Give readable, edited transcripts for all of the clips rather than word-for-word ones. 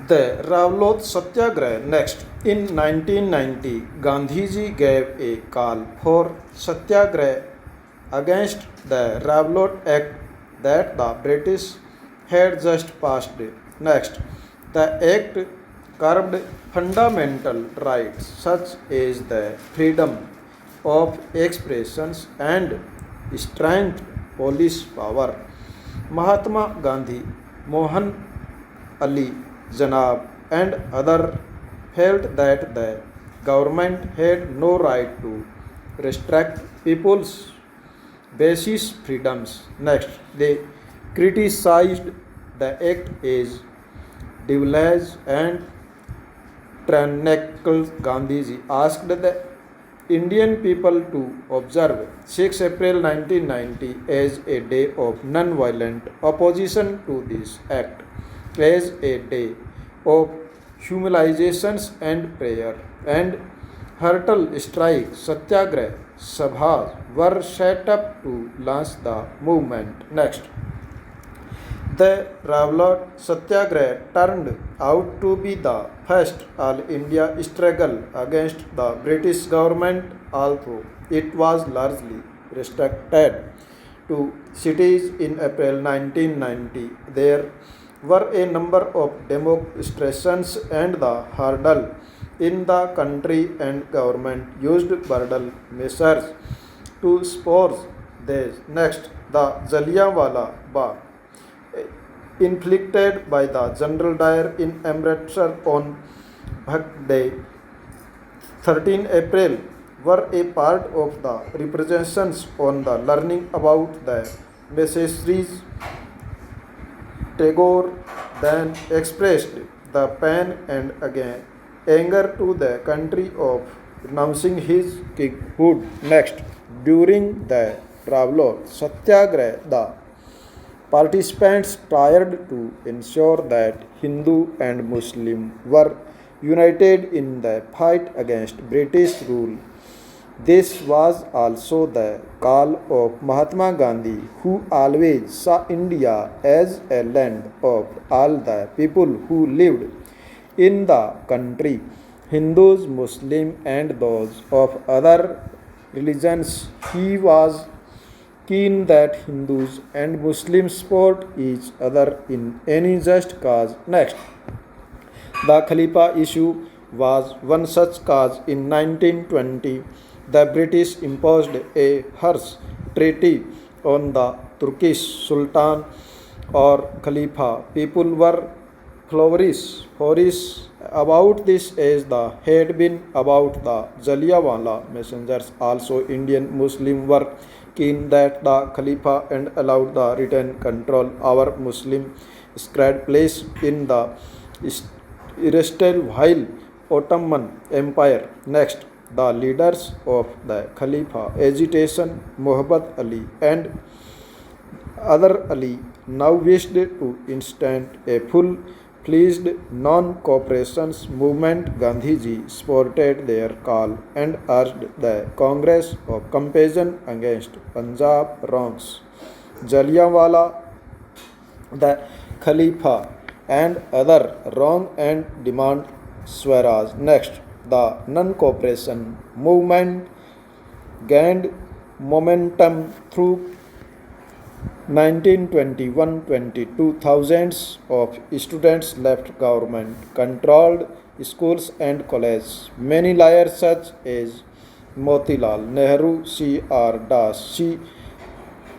The Ravlot Satyagraha. Next, in 1990, Gandhiji gave a call for Satyagraha against the Ravlot Act that the British had just passed. Next, the Act curbed fundamental rights such as the freedom of expressions and strengthened police power. Mahatma Gandhi, Mohan Ali Janab, and others felt that the government had no right to restrict people's basic freedoms. Next, they criticized the act as devilish and tyrannical. Gandhiji asked the Indian people to observe 6 April 1990 as a day of non-violent opposition to this act, as a day of humiliations and prayer, and hurtle strike satyagrah sabhas were set up to launch the movement. Next, the Ravlot Satyagraha turned out to be the first all India struggle against the British government, although it was largely restricted to cities in April 1990. There were a number of demonstrations and the hurdle in the country, and government used brutal measures to support this. Next, the Jallianwala Bagh inflicted by the General Dyer in Amritsar on Bhag Day 13 April were a part of the representations on the learning about the messages. Tagore then expressed the pain and again anger to the country of renouncing his kinghood. Next, during the Ravlot Satyagraha, the participants tried to ensure that Hindu and Muslim were united in the fight against British rule. This was also the call of Mahatma Gandhi, who always saw India as a land of all the people who lived in the country, Hindus, Muslims, and those of other religions. He was keen that Hindus and Muslims support each other in any just cause. Next, the Khalifa issue was one such cause. In 1920, the British imposed a harsh treaty on the Turkish Sultan or Khalifa. People were furious about this as the had been about the Jallianwala messengers. Also, Indian Muslims were keen that the Khalifa and allowed the return control over Muslim sacred place in the erstwhile Ottoman Empire. Next, the leaders of the Khalifa agitation, Muhammad Ali and other Ali, now wished to instant a full fledged non-cooperation movement. Gandhiji supported their call and urged the Congress of compassion against Punjab wrongs. Jallianwala, the Khalifa, and other wrong and demand Swaraj. Next, the non-cooperation movement gained momentum through 1921-22, thousands of students left government-controlled schools and colleges. Many leaders such as Motilal Nehru, C.R. Das, C.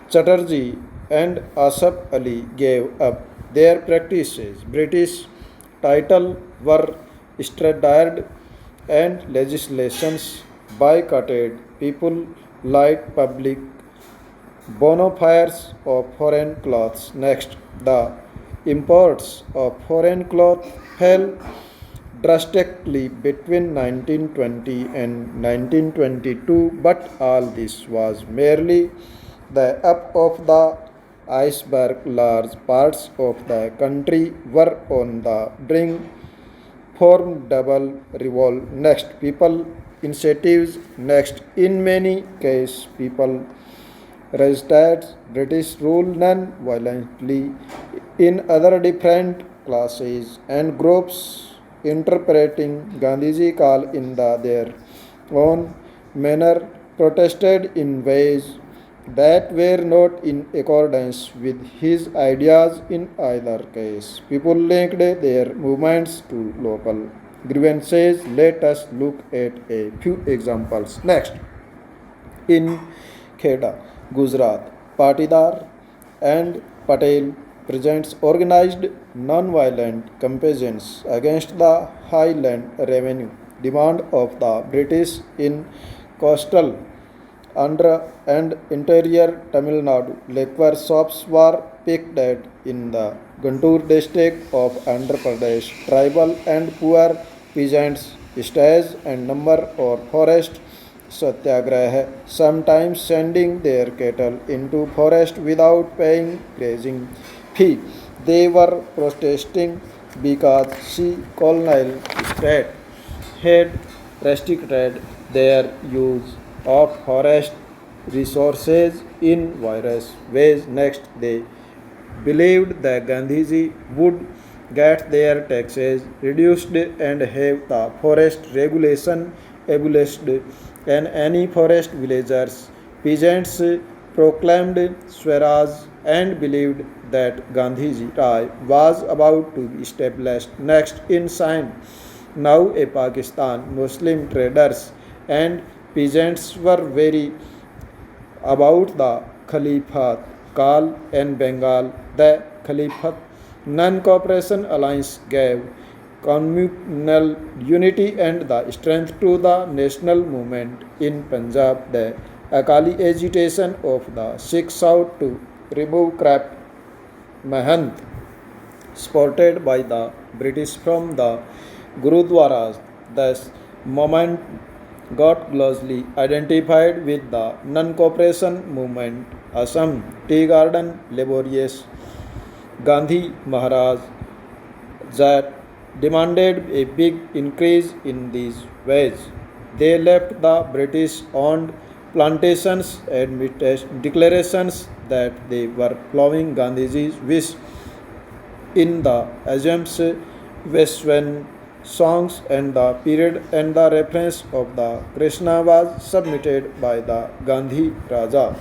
Chatterjee, and Asaf Ali gave up their practices. British titles were stranded and legislations boycotted. People light public bonfires of foreign clothes. Next, the imports of foreign cloth fell drastically between 1920 and 1922, but all this was merely the up of the iceberg. Large parts of the country were on the brink formidable revolt. Next, people initiatives. Next, in many cases, people resisted British rule non-violently. In other different classes and groups interpreting Gandhiji call in their own manner protested in ways that were not in accordance with his ideas in either case. People linked their movements to local grievances. Let us look at a few examples. Next, in Kheda, Gujarat, Patidar and Patel presents organized non-violent campaigns against the highland revenue demand of the British in coastal Andhra and interior Tamil Nadu. Liquor shops were picked in the Guntur district of Andhra Pradesh. Tribal and poor peasants stage and number or forest satyagraha, sometimes sending their cattle into forest without paying grazing fee. They were protesting because she colonial state had restricted their use of forest resources in various ways. Next, they believed that Gandhiji would get their taxes reduced and have the forest regulation abolished, and any forest villagers, peasants proclaimed Swaraj and believed that Gandhiji Raj was about to be established. Next in Sindh, now a Pakistan, Muslim traders and peasants were very about the Caliphate call in Bengal. The Caliphate non-cooperation alliance gave communal unity and the strength to the national movement in Punjab. The Akali agitation of the Sikhs sought to remove Crap Mahant, supported by the British from the Gurudwaras. This movement got closely identified with the non-cooperation movement. Assam Tea Garden Laborious Gandhi Maharaj that demanded a big increase in these wages. They left the British owned plantations amid declarations that they were following Gandhiji's wish. In the Assam's Western songs and the period and the reference of the Krishna was submitted by the Gandhi Raja.